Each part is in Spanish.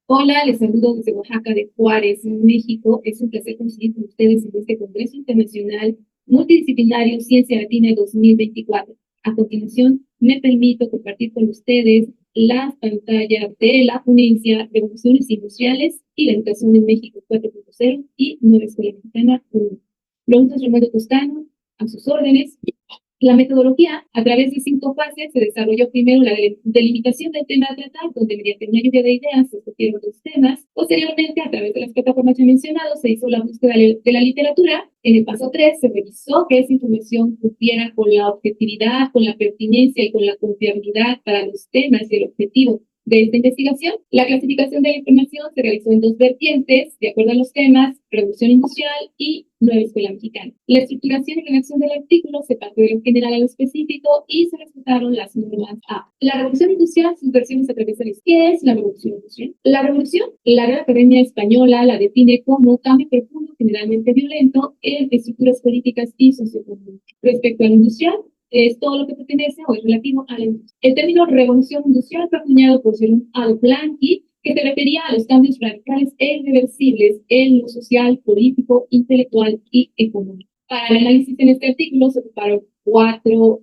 Hola, les saludo desde Oaxaca de Juárez, México. Es un placer coincidir con ustedes en este Congreso Internacional Multidisciplinario Ciencia Latina 2024. A continuación, me permito compartir con ustedes las pantallas de la ponencia Revoluciones Industriales y la Educación en México 4.0 y Nueva Escuela Mexicana 1. Preguntas Romero Toscano, a sus órdenes. La metodología, a través de 5 fases, se desarrolló primero la delimitación del tema a tratar, donde mediante una lluvia de ideas se escogieron los temas. Posteriormente, a través de las plataformas ya mencionadas, se hizo la búsqueda de la literatura. En el paso 3 se revisó que esa información cumpliera con la objetividad, con la pertinencia y con la confiabilidad para los temas y el objetivo de esta investigación. La clasificación de la información se realizó en 2 vertientes, de acuerdo a los temas, revolución industrial y nueva escuela mexicana. La estructuración y redacción del artículo se partió de lo general a lo específico y se respetaron las normas A. La revolución industrial, sus versiones a través de ¿qué es la revolución industrial? La revolución, la Real Academia Española la define como cambio profundo, generalmente violento, en estructuras políticas y socioeconómicas. Respecto al industrial, es todo lo que pertenece o es relativo a la industria. El término revolución industrial fue acuñado por Jerome Blanqui, que se refería a los cambios radicales e irreversibles en lo social, político, intelectual y económico. Para el análisis en este artículo se ocuparon 4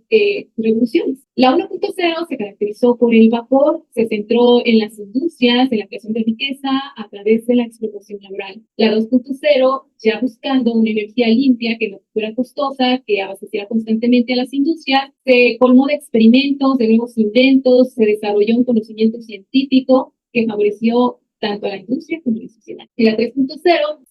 revoluciones. La 1.0 se caracterizó por el vapor, se centró en las industrias, en la creación de riqueza a través de la explotación laboral. La 2.0, ya buscando una energía limpia que no fuera costosa, que abasteciera constantemente a las industrias, se colmó de experimentos, de nuevos inventos, se desarrolló un conocimiento científico que favoreció tanto a la industria como a la sociedad. En la 3.0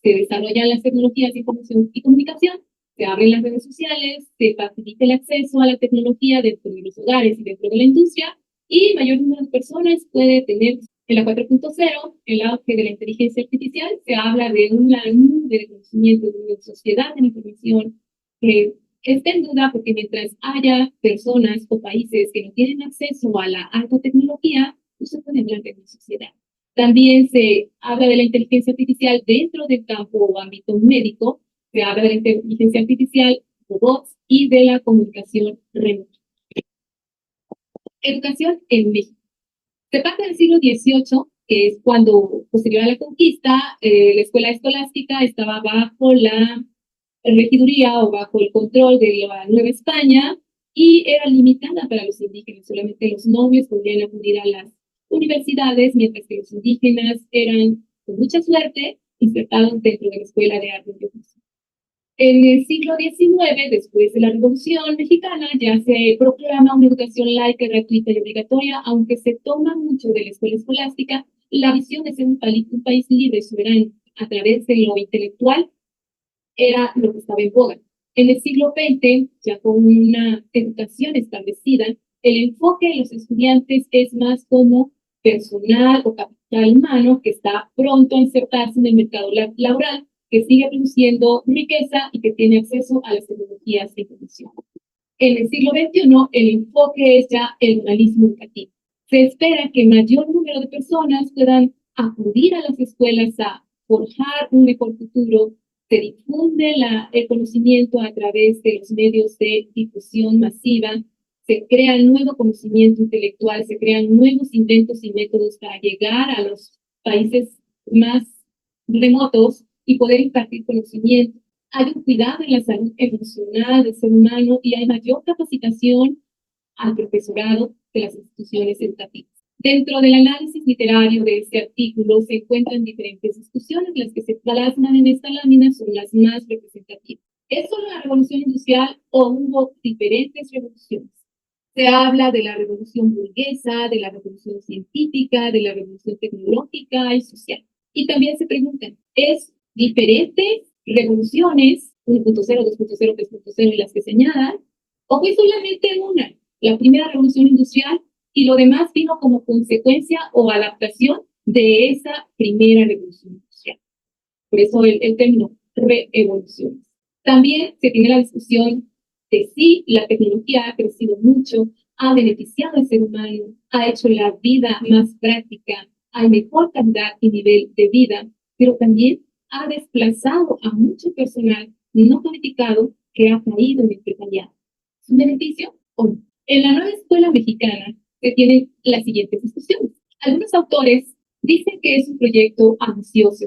se desarrollan las tecnologías de información y comunicación, se abren las redes sociales, se facilita el acceso a la tecnología dentro de los hogares y dentro de la industria, y mayor número de personas puede tener. En la 4.0, el auge de la inteligencia artificial, se habla de una nube de conocimiento, de una sociedad de la información que está en duda porque mientras haya personas o países que no tienen acceso a la alta tecnología, no se puede hablar de una sociedad. También se habla de la inteligencia artificial dentro del campo o ámbito médico, se habla de la inteligencia artificial, robots y de la comunicación remota. Educación en México. Se parte del siglo XVIII, que es cuando, posterior a la conquista, la escuela escolástica estaba bajo la regiduría o bajo el control de la Nueva España y era limitada para los indígenas. Solamente los nobles podían acudir a las universidades, mientras que los indígenas eran, con mucha suerte, insertados dentro de la escuela de arte y oficio. En el siglo XIX, después de la Revolución Mexicana, ya se proclama una educación laica, gratuita y obligatoria, aunque se toma mucho de la escuela escolástica, la visión de ser un país libre y soberano a través de lo intelectual era lo que estaba en boga. En el siglo XX, ya con una educación establecida, el enfoque de los estudiantes es más como personal o capital humano que está pronto a insertarse en el mercado laboral, que sigue produciendo riqueza y que tiene acceso a las tecnologías de información. En el siglo XXI, el enfoque es ya el humanismo educativo. Se espera que mayor número de personas puedan acudir a las escuelas a forjar un mejor futuro. Se difunde el conocimiento a través de los medios de difusión masiva, se crea nuevo conocimiento intelectual, se crean nuevos inventos y métodos para llegar a los países más remotos y poder impartir conocimiento. Hay un cuidado en la salud emocional del ser humano y hay mayor capacitación al profesorado de las instituciones educativas. Dentro del análisis literario de este artículo se encuentran diferentes discusiones. Las que se plasman en esta lámina son las más representativas. ¿Es solo la revolución industrial o hubo diferentes revoluciones? Se habla de la revolución burguesa, de la revolución científica, de la revolución tecnológica y social. Y también se preguntan, ¿es diferentes revoluciones, 1.0, 2.0, 3.0 y las que señalan, o fue solamente una, la primera revolución industrial, y lo demás vino como consecuencia o adaptación de esa primera revolución industrial? Por eso el término reevoluciones. También se tiene la discusión de si la tecnología ha crecido mucho, ha beneficiado al ser humano, ha hecho la vida más práctica, hay mejor calidad y nivel de vida, pero también ha desplazado a mucho personal no calificado que ha caído en el precariado. ¿Es un beneficio o no? En la nueva escuela mexicana se tienen las siguientes discusiones. Algunos autores Dicen que es un proyecto ambicioso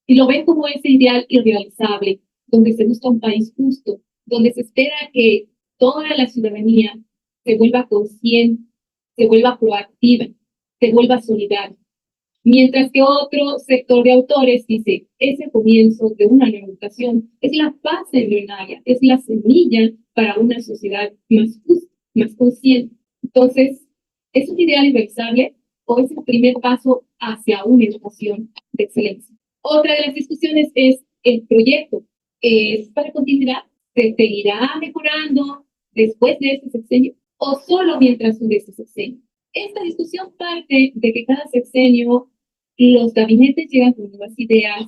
y lo ven como ese ideal irrealizable, donde se busca un país justo, donde se espera que toda la ciudadanía se vuelva consciente, se vuelva proactiva, se vuelva solidaria. Mientras que otro sector de autores dice, es el comienzo de una nueva educación, es la base embrionaria, es la semilla para una sociedad más justa, más consciente. Entonces, ¿es un ideal irrealizable o es el primer paso hacia una educación de excelencia? Otra de las discusiones es el proyecto. ¿Es para continuidad? ¿Se seguirá mejorando después de este sexenio o solo mientras dure este sexenio? Esta discusión parte de que cada sexenio los gabinetes llegan con nuevas ideas,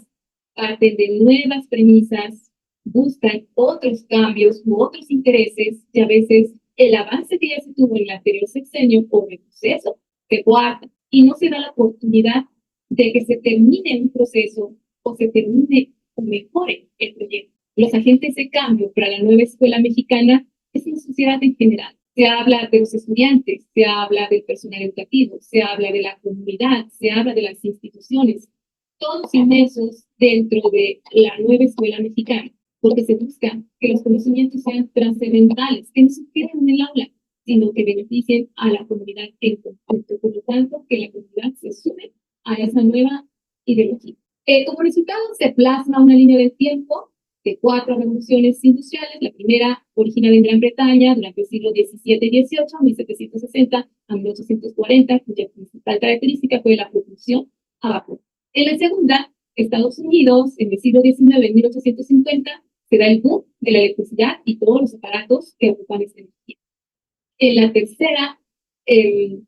parten de nuevas premisas, buscan otros cambios u otros intereses y a veces el avance que ya se tuvo en el anterior sexenio por el proceso se guarda y no se da la oportunidad de que se termine un proceso o se termine o mejore el proyecto. Los agentes de cambio para la nueva escuela mexicana es la sociedad en general. Se habla de los estudiantes, se habla del personal educativo, se habla de la comunidad, se habla de las instituciones, todos inmersos dentro de la nueva escuela mexicana, porque se busca que los conocimientos sean trascendentales, que no se queden en el aula, sino que beneficien a la comunidad en conjunto. Por lo tanto, que la comunidad se sume a esa nueva ideología. Como resultado, se plasma una línea de tiempo de 4 revoluciones industriales. La primera, originada en Gran Bretaña durante el siglo XVII y XVIII, 1760 a 1840, cuya principal característica fue la propulsión a vapor. En la segunda, Estados Unidos, en el siglo XIX, en 1850, se da el boom de la electricidad y todos los aparatos que ocupan esta energía. En la tercera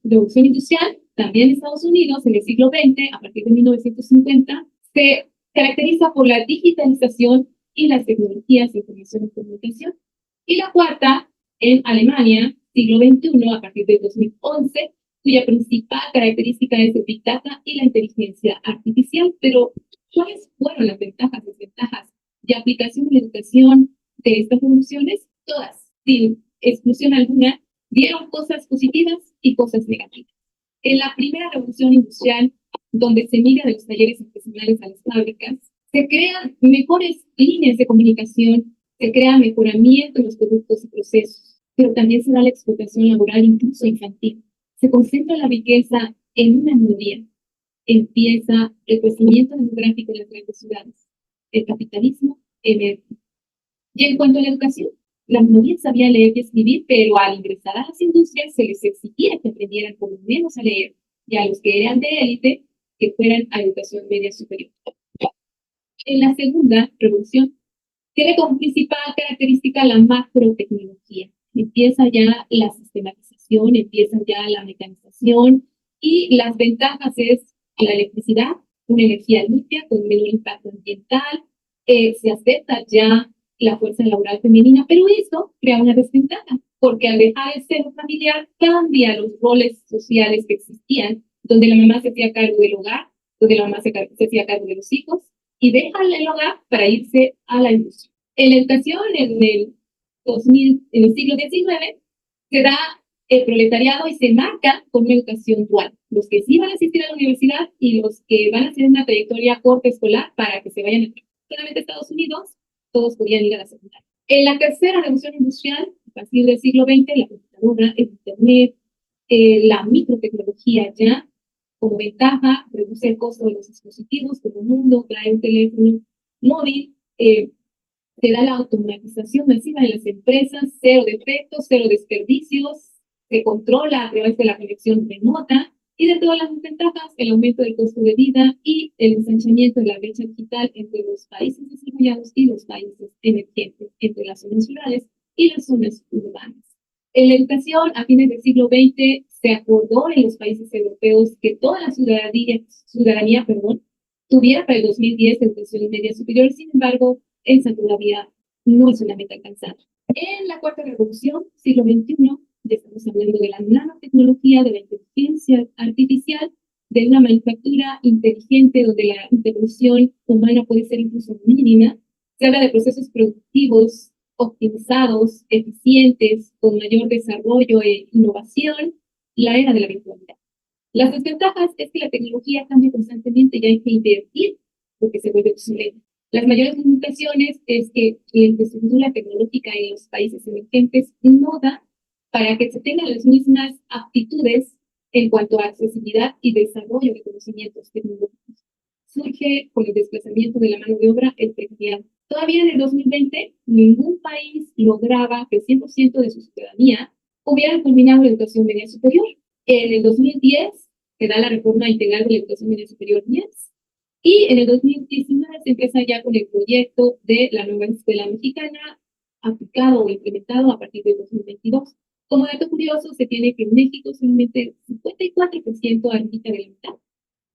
revolución industrial, también en Estados Unidos, en el siglo XX, a partir de 1950, se caracteriza por la digitalización y las tecnologías de información y comunicación. Y la cuarta, en Alemania, siglo XXI, a partir de 2011, cuya principal característica es el Big Data y la inteligencia artificial. Pero, ¿cuáles fueron las ventajas, desventajas y aplicación en la educación de estas revoluciones? Todas, sin exclusión alguna, dieron cosas positivas y cosas negativas. En la primera revolución industrial, donde se migra de los talleres artesanales a las fábricas, se crean mejores líneas de comunicación, se crea mejoramiento en los productos y procesos, pero también se da la explotación laboral, incluso infantil. Se concentra la riqueza en una minoría. Empieza el crecimiento demográfico de las grandes ciudades. El capitalismo emerge. Y en cuanto a la educación, la minoría sabía leer y escribir, pero al ingresar a las industrias se les exigía que aprendieran por lo menos a leer, y a los que eran de élite, que fueran a educación media superior. En la segunda revolución, tiene como principal característica la macrotecnología. Empieza ya la sistematización, empieza ya la mecanización, y las ventajas es la electricidad, una energía limpia con menor impacto ambiental, se acepta ya la fuerza laboral femenina, pero eso crea una desventaja, porque al dejar el seno familiar cambia los roles sociales que existían, donde la mamá se hacía cargo del hogar, donde la mamá se hacía cargo de los hijos, y deja el hogar para irse a la industria. En la educación, en el siglo XIX, se da el proletariado y se marca con una educación dual. Los que sí van a asistir a la universidad y los que van a hacer una trayectoria corta escolar para que se vayan solamente a Estados Unidos, todos podían ir a la secundaria. En la tercera revolución industrial, a partir del siglo XX, la computadora, el internet, la microtecnología ya, como ventaja, reduce el costo de los dispositivos, todo el mundo trae un teléfono móvil, se da la automatización masiva de las empresas, cero defectos, cero desperdicios, se controla a través de la conexión remota, y de todas las ventajas, el aumento del costo de vida y el ensanchamiento de la brecha digital entre los países desarrollados y los países emergentes, entre las zonas rurales y las zonas urbanas. En la educación, a fines del siglo XX, se acordó en los países europeos que toda la ciudadanía tuviera para el 2010 educación media superior. Sin embargo, esa todavía no es una meta alcanzada. En la cuarta revolución, siglo XXI, ya estamos hablando de la nanotecnología, de la inteligencia artificial, de una manufactura inteligente donde la intervención humana puede ser incluso mínima. Se habla de procesos productivos optimizados, eficientes, con mayor desarrollo e innovación, la era de la virtualidad. Las desventajas es que la tecnología cambia constantemente y hay que invertir porque se vuelve obsoleta. Las mayores limitaciones es que la infraestructura tecnológica en los países emergentes no da para que se tengan las mismas aptitudes en cuanto a accesibilidad y desarrollo de conocimientos tecnológicos. Surge con el desplazamiento de la mano de obra el precariado. Todavía en el 2020, ningún país lograba que el 100% de su ciudadanía hubiera culminado la educación media superior. En el 2010 se da la reforma integral de la educación media superior 10 y en el 2019 se empieza ya con el proyecto de la nueva escuela mexicana aplicado o implementado a partir del 2022. Como dato curioso, se tiene que en México solamente el 54%, arriba de la mitad,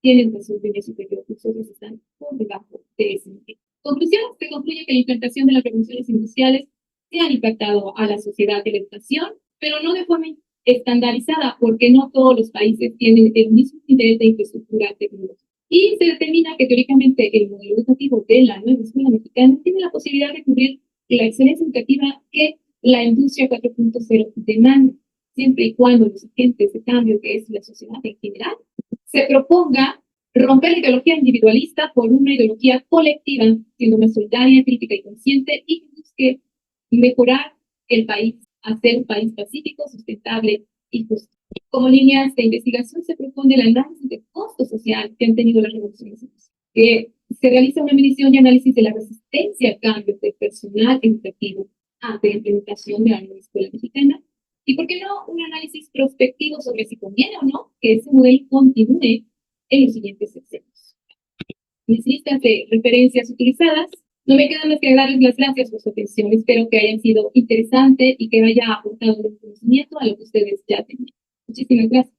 tienen educación media superior, los otros están por debajo de ese nivel. Conclusión, se concluye que la implantación de las revoluciones industriales se han impactado a la sociedad de la educación, pero no de forma estandarizada, porque no todos los países tienen el mismo nivel de infraestructura tecnológica. Y se determina que teóricamente el modelo educativo de la nueva escuela mexicana tiene la posibilidad de cubrir la excelencia educativa que la industria 4.0 demanda, siempre y cuando los agentes de cambio, que es la sociedad en general, se proponga romper la ideología individualista por una ideología colectiva, siendo más solidaria, crítica y consciente, y que busque mejorar el país, hacer un país pacífico, sustentable y justo. Como líneas de investigación se propone el análisis de costo social que han tenido las revoluciones industriales, que se realiza una medición y análisis de la resistencia al cambio del personal educativo ante la implementación de la nueva escuela mexicana, y por qué no un análisis prospectivo sobre si conviene o no que ese modelo continúe en los siguientes sexenios. Mis listas de referencias utilizadas, no me queda más que darles las gracias por su atención. Espero que hayan sido interesantes y que haya aportado un conocimiento a lo que ustedes ya tenían. Muchísimas gracias.